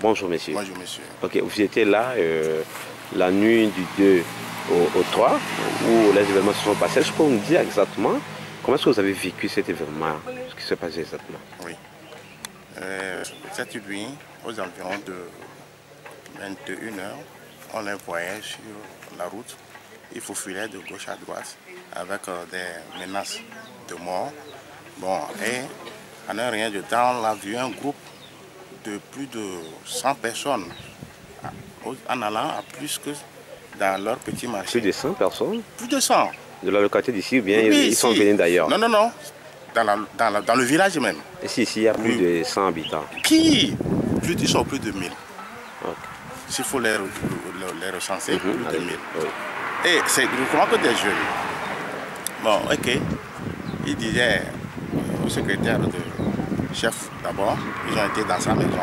Bonjour monsieur. Bonjour monsieur. Ok, vous étiez là la nuit du 2 au 3 où les événements se sont passés. Je peux vous dire exactement comment est-ce que vous avez vécu cet événement, ce qui s'est passé exactement? Oui. Cette nuit, aux environs de 21 heures, on les voyait sur la route. Il faufilait de gauche à droite avec des menaces de mort. Bon, et en un rien de temps, on a vu un groupe de plus de 100 personnes en allant à plus que dans leur petit marché. Plus de 100 personnes? Plus de 100. De la localité d'ici ou bien Oui, ils sont venus d'ailleurs? Non, non, non. Dans le village même. Ici, il y a plus de 100 habitants. Qui? Ils sont plus de 1000. Okay. S'il faut les recenser, plus de 1000. Oui. Et c'est comment que des jeunes. Bon, ok. Il disait au secrétaire de chef d'abord, ils ont été dans sa maison,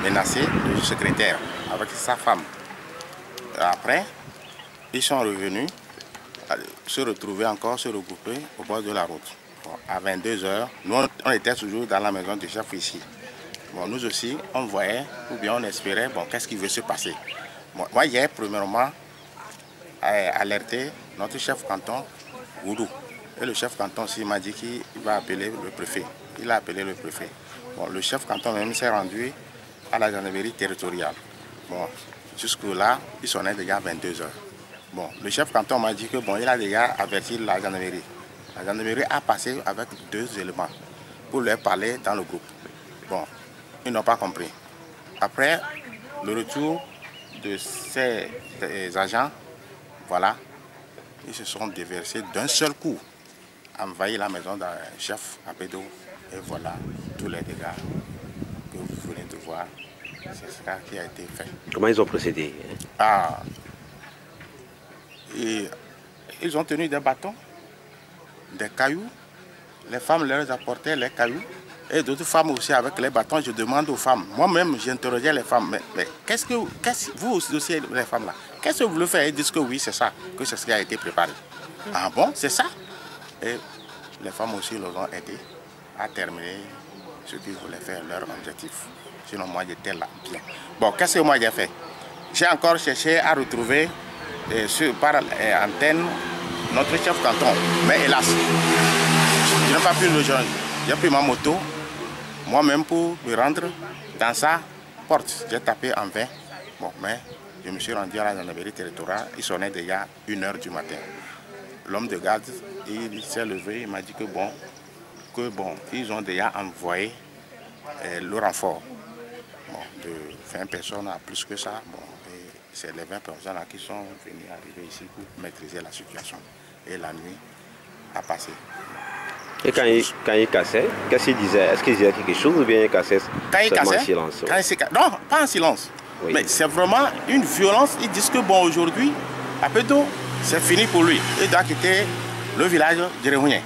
menacés, le secrétaire, avec sa femme. Après, ils sont revenus, se retrouver encore, se regrouper au bord de la route. Bon, à 22 h, nous on était toujours dans la maison du chef ici. Bon, nous aussi, on voyait, ou bien on espérait, bon, qu'est-ce qui veut se passer. Bon, moi, hier, premièrement, alerté notre chef canton, Goudou. Et le chef canton aussi m'a dit qu'il va appeler le préfet. Il a appelé le préfet. Bon, le chef canton même s'est rendu à la gendarmerie territoriale. Bon, jusque-là, il sonnait déjà 22 h. Bon, le chef canton m'a dit que bon, il a déjà averti la gendarmerie. La gendarmerie a passé avec 2 éléments pour leur parler dans le groupe. Bon, ils n'ont pas compris. Après, le retour de ces agents, voilà, ils se sont déversés d'un seul coup, envahi la maison d'un chef à Pédo. Et voilà, tous les dégâts que vous venez de voir, c'est ce qui a été fait. Comment ils ont procédé? Ah, et ils ont tenu des bâtons, des cailloux. Les femmes leur apportaient les cailloux. Et d'autres femmes aussi avec les bâtons. Je demande aux femmes. Moi-même, j'interrogeais les femmes. Mais vous aussi, les femmes là, qu'est-ce que vous voulez faire? Ils disent que oui, c'est ça, que c'est ce qui a été préparé. Ah bon, c'est ça? Et les femmes aussi les ont aidé à terminer ce qu'ils voulaient faire, leur objectif. Sinon, moi, j'étais là, bien. Bon, qu'est-ce que moi j'ai fait? J'ai encore cherché à retrouver par antenne notre chef canton. Mais hélas, je n'ai pas pu le joindre. J'ai pris ma moto, moi-même pour me rendre dans sa porte. J'ai tapé en vain. Bon, mais je me suis rendu à la gendarmerie territoriale. Il sonnait déjà 1 h du matin. L'homme de garde, il s'est levé, il m'a dit que bon, ils ont déjà envoyé le renfort. Bon, de 20 personnes à plus que ça. Bon, c'est les 20 personnes là qui sont venues arriver ici pour maîtriser la situation. Et la nuit a passé. Et quand il cassait, qu'est-ce qu'il disait? Est-ce qu'il disait quelque chose ou bien il cassait en silence? Non, pas en silence. Oui. Mais c'est vraiment une violence. Ils disent que bon, aujourd'hui, à Pédo, c'est fini pour lui. Il doit quitter le village de Réunion.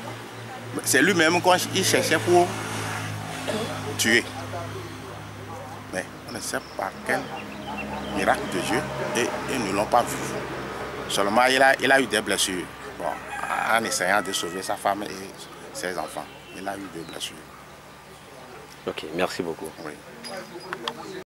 C'est lui-même qu'il cherchait pour tuer. Mais on ne sait pas quel miracle de Dieu et ils ne l'ont pas vu. Seulement, il a eu des blessures. Bon, en essayant de sauver sa femme et ses enfants. Il a eu des blessures. Ok, merci beaucoup. Oui.